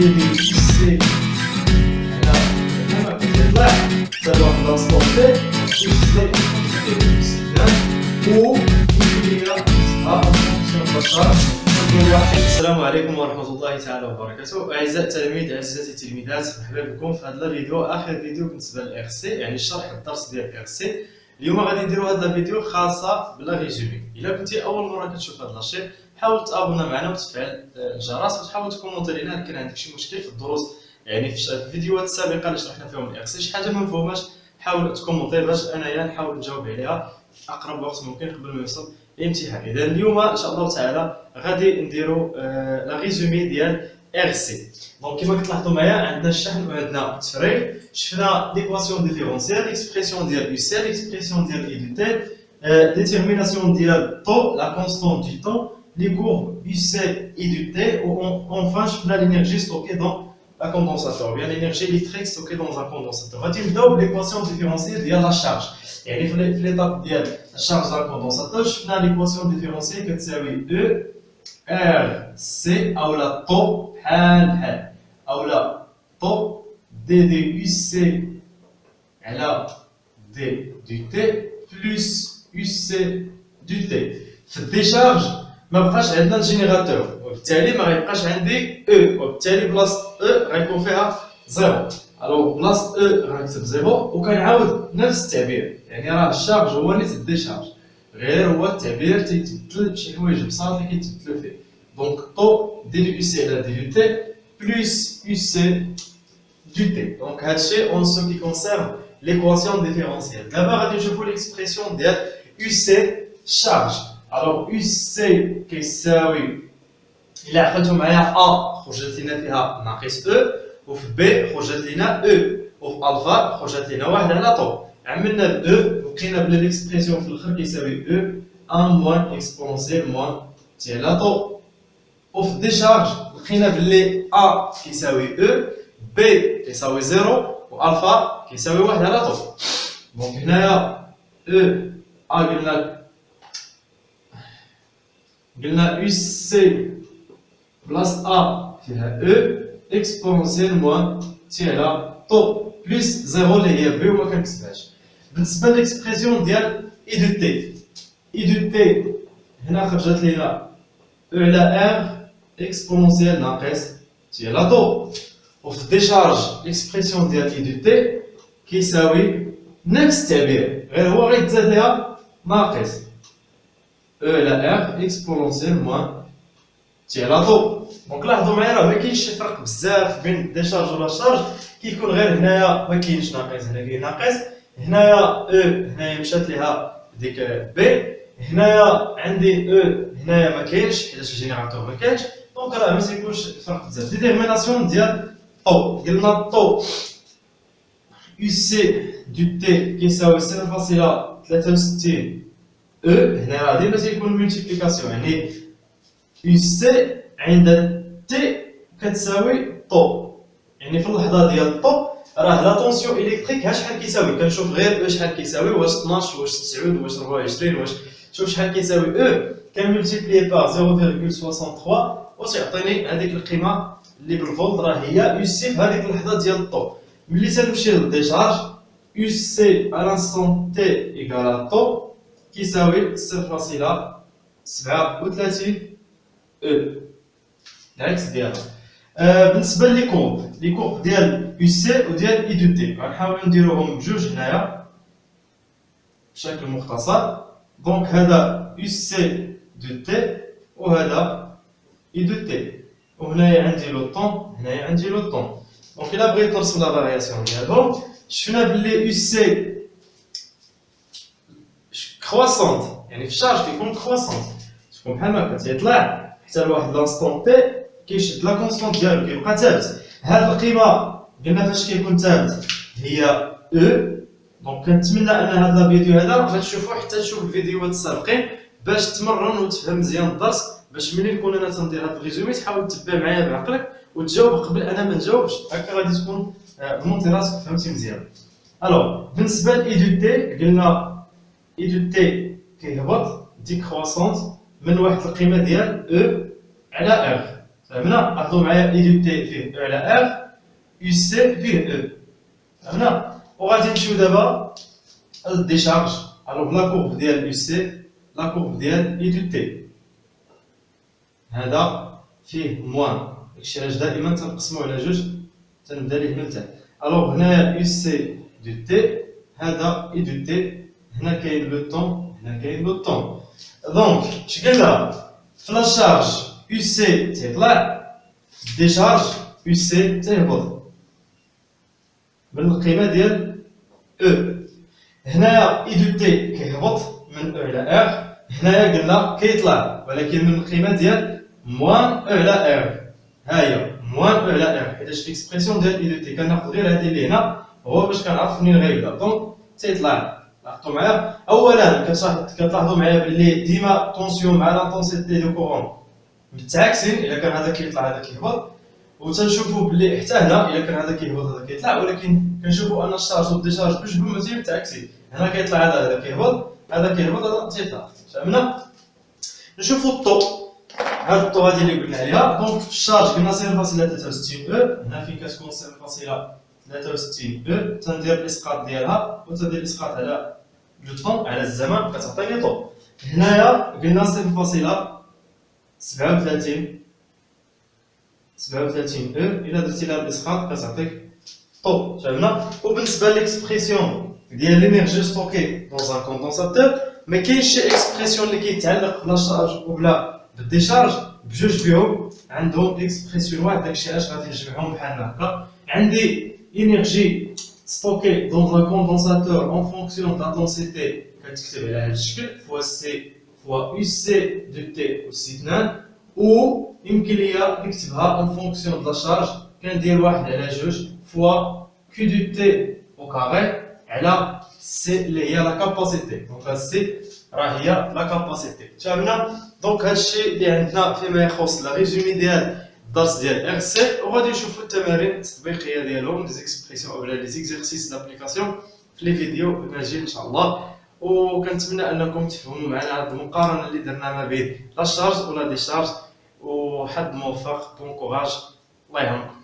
دي دي سي على هنا كتطلع حتى لواحد لانستون تي كيشتغل و السلام عليكم ورحمة الله تعالى وبركاته. أعزائي التلاميذ أعزائي التلميذات، مرحبا بكم في هذا الفيديو، آخر فيديو بالنسبة للإغ سي، يعني الشرح الدرس ديال الإغ سي. اليوم غادي نديرو هذا الفيديو خاصة بلا ريزومي. إلا كنتي أول مرة كتشوف هذا الشيء حاول تابونا معنا وتفعل الجرس وتحاول تكومونتي لينا إلا كان عندك شي مشكل في الدروس، يعني في الفيديوهات السابقة اللي شرحنا فيهم الإغ سي شي حاجة ما مفهوماش حاول تكومونتي باش أنايا نحاول نجاوب عليها في أقرب وقت ممكن قبل ما يوصل الامتحان. إذا اليوم إن شاء الله تعالى غادي نديرو لا ريزومي ديال إغ سي. دونك كيما كتلاحظوا معايا عندنا الشحن وعندنا التفريغ، شفنا ليكواسيون ديفيرونسيال، ليكسبريسيون ديال يو سي، ليكسبريسيون ديال اي دو تي، détermination ديال طو لا كونستانت دو طون، لي كورب يو سي اي دو تي، وانفان شفنا لينيرجي ستوكي دون لا كوندونساتور، بيان لينيرجي électrique ستوكي دون ان كوندونساتور. غادي نبداو بليكواسيون ديفيرونسيال ديال لا شارج، يعني في ليطاب ديال الشارج ديال الكوندونساتور شفنا ليكواسيون ديفيرونسيال كتساوي او ار سي اولا طو بحال اولا طو دي دي يو سي على دي دو تي بلس يو سي دو تي. في الديشارج ما بقاش عندنا الجينيراتور، وبالتالي ما غيبقاش عندي او، وبالتالي بلاصه او غيكون فيها زيرو. الو بلاصه او غنكتب زيرو، وكنعاود نفس التعبير، يعني راه الشارج هو نيت الديشارج، غير هو التعبير تيتبدل بشي حوايج بساط اللي كيتبدلوا فيه. دونك طو دي دو يو سي على دي دو تي بلس يو سي دو تي. دونك هادشي اون سو كي كونسيرن ليكواسيون ديفيرونسيال. دابا غادي نشوفو ليكسبريسيون ديال يو سي شارج. الو يو سي كيساوي إلا عقلتو معايا أ خرجت لينا فيها ناقص أو، وفي بي خرجت لينا أو، وفي ألفا خرجت لينا واحد على طو. عملنا بأو وبقينا بلا ليكسبريسيون في الآخر كيساوي أو أن موان إكسبونسيال موان تي على طو. وفي الديشارج لقينا بلي أ كيساوي أو، بي كيساوي زيرو، وألفا كيساوي واحد على طو. دونك هنايا أو أ قلنا يو سي بلاص أ فيها أو إكسبونسيال موان تي على طو بلس زيرو اللي هي بي وما كنكتبهاش. بالنسبة للإكسبريسيون ديال إي دو تي، إي دو تي هنا خرجت لينا أو على إر إكسبونسيال ناقص تي على طو. وفي الديشارج الإكسبريسيون ديال إي دو تي كيساوي نفس التعبير، غير هو غيتزاد ليها ناقص أو على إر إكسبونسيال موان تي على طو. دونك لاحظوا معايا راه مكاينش شي فرق بزاف بين الديشارج ولا الشارج، كيكون غير هنايا مكاينش ناقص، هنا كاين ناقص، هنايا او هنايا مشات ليها ديك بي، هنايا عندي او هنايا مكاينش حيت الجينيراتور مكاينش، دونك راه ما تيكونش فرق بزاف. ديتيرميناسيون ديال طو، قلنا طو يو سي دو تي كيساوي 0.63 او، هنا راه ديما تيكون ملتيبليكاسيون، يعني يو سي عند تي كتساوي طو، يعني في اللحظه ديال طو راه لا طونسيون الكتريك ها شحال كيساوي، كنشوف غير او شحال كيساوي، واش 12 واش 9 واش 24 واش، شوف شحال كيساوي او كنملتيبلي بار 0.63 وتعطيني هذيك القيمه اللي بالفولت راه هي يو سي في هذيك اللحظه ديال الطو. ملي تنمشي للديشارج يو سي على لانستون تي ايكال طو كيساوي 0.37 او، العكس ديالها. بالنسبه لي كورب ديال يو سي وديال اي دو تي غنحاول نديروهم بجوج هنايا بشكل مختصر. دونك هذا يو سي دو تي وهذا اي دو تي، وهنايا عندي لو طون هنايا عندي لو طون. دونك الا بغيت نرسم لا فارياسيون ديالهم شفنا بلي يو سي كرواسونت، يعني في الشارج كيكون كرواسونت، تكون بحال هكا تيطلع حتى لواحد لانستون تي كيشد لا كونستانت ديالو كيبقى ثابت. هاد القيمه قلنا فاش كيكون ثابت هي او. دونك كنتمنى ان هذا الفيديو هذا غتشوفوه حتى تشوف الفيديوهات السابقين باش تمرن وتفهم مزيان الدرس، باش ملي نكون انا تندير هاد الريزومي تحاول تتبع معايا بعقلك وتجاوب قبل انا ما نجاوبش، هكا غادي تكون بمونتي راسك فهمتي مزيان. الو بالنسبه لاي دو تي قلنا اي دو تي كيهبط ديكروسونت من واحد القيمه ديال او على ار، فهمنا؟ لاحظوا معايا اي دو تي فيه او على ار، يو سي فيه او. فهمنا؟ وغادي نمشيو دابا للديشارج. الوغ لا كورب ديال يو سي، لا كورب ديال اي دو تي هذا فيه موان، داكشي علاش دائما تنقسمو على جوج، تنبدا ليه من التحت. الوغ هنايا يو سي دو تي، هذا اي دو تي، هنا كاين لو طون، هنا كاين لو طون. دونك اش قلنا؟ في لا شارج يو سي تيطلع، ديشارج يو سي تيهبط بالقيمه ديال او. هنايا اي دو تي كيهبط من او على ار، هنايا قلنا كيطلع ولكن من القيمه ديال موان او على ار. ها هي موان او على ار، حيتاش ليكسبرسيون ديال اي دو تي كناخذ غير هذه اللي هنا هو باش كنعرف منين غيبدا. دونك تيطلع. لاحظتوا معايا اولا كتلاحظوا معايا باللي ديما طونسيون مع لانتونسيتي دو كورون متعاكسين، الا كان هذا كيطلع هذا كيهبط. وتنشوفوا باللي حتى هنا الا كان هذا كيهبط هذا كيطلع، ولكن كنشوفوا ان الشارج والديشارج بجوجهم مزيان متعاكسين. هنا كيطلع هذا كيهبط، هذا كيهبط، هذا تيطلع. فهمنا؟ نشوفوا الطو. هذا الطو هذه اللي قلنا عليها. دونك في الشارج قلنا 0.63 او، هنا فين كتكون 0.63 او تندير الاسقاط ديالها وتندير الاسقاط على لو طون على الزمن كتعطيني طو. هنايا قلنا 0.37 او، الا درتي لها الاسقاط كتعطيك طو. فهمنا؟ وبالنسبه ليكسبرسيون ديال لينيرجي ستوكي دون ان كوندونساتور، ما كاينش شي اكسبرسيون اللي كيتعلق بلا شارج وبلا بالديشارج، بجوج فيهم عندهم اكسبرسيون واحد. داكشي علاش غادي نجمعهم بحال هكا. عندي انرجي ستوكي دون لا كوندونساتور اون فونكسيون د لانتونسيتي كتكتب على هذا الشكل فوا سي فوا يو سي دو تي أس 2، و يمكن ليا نكتبها اون فونكسيون د لا شارج كندير واحد على جوج فوا كيو دو تي او كاري على سي اللي هي لا كاباسيتي. دونك هاد سي راه هي لا كاباسيتي. فهمنا؟ دونك هادشي اللي عندنا فيما يخص لا ريزومي ديال الدرس ديال ار سي، وغادي نشوفوا التمارين التطبيقيه ديالهم، لي زيكسبرسيون اولا لي زيكزارسيس دابليكاسيون في لي فيديو الماجي ان شاء الله. وكنتمنى انكم تفهموا معنا هاد المقارنه اللي درنا ما بين لا شارج ولا ديشارج. وحد موفق، بون كوراج، الله يعاونكم.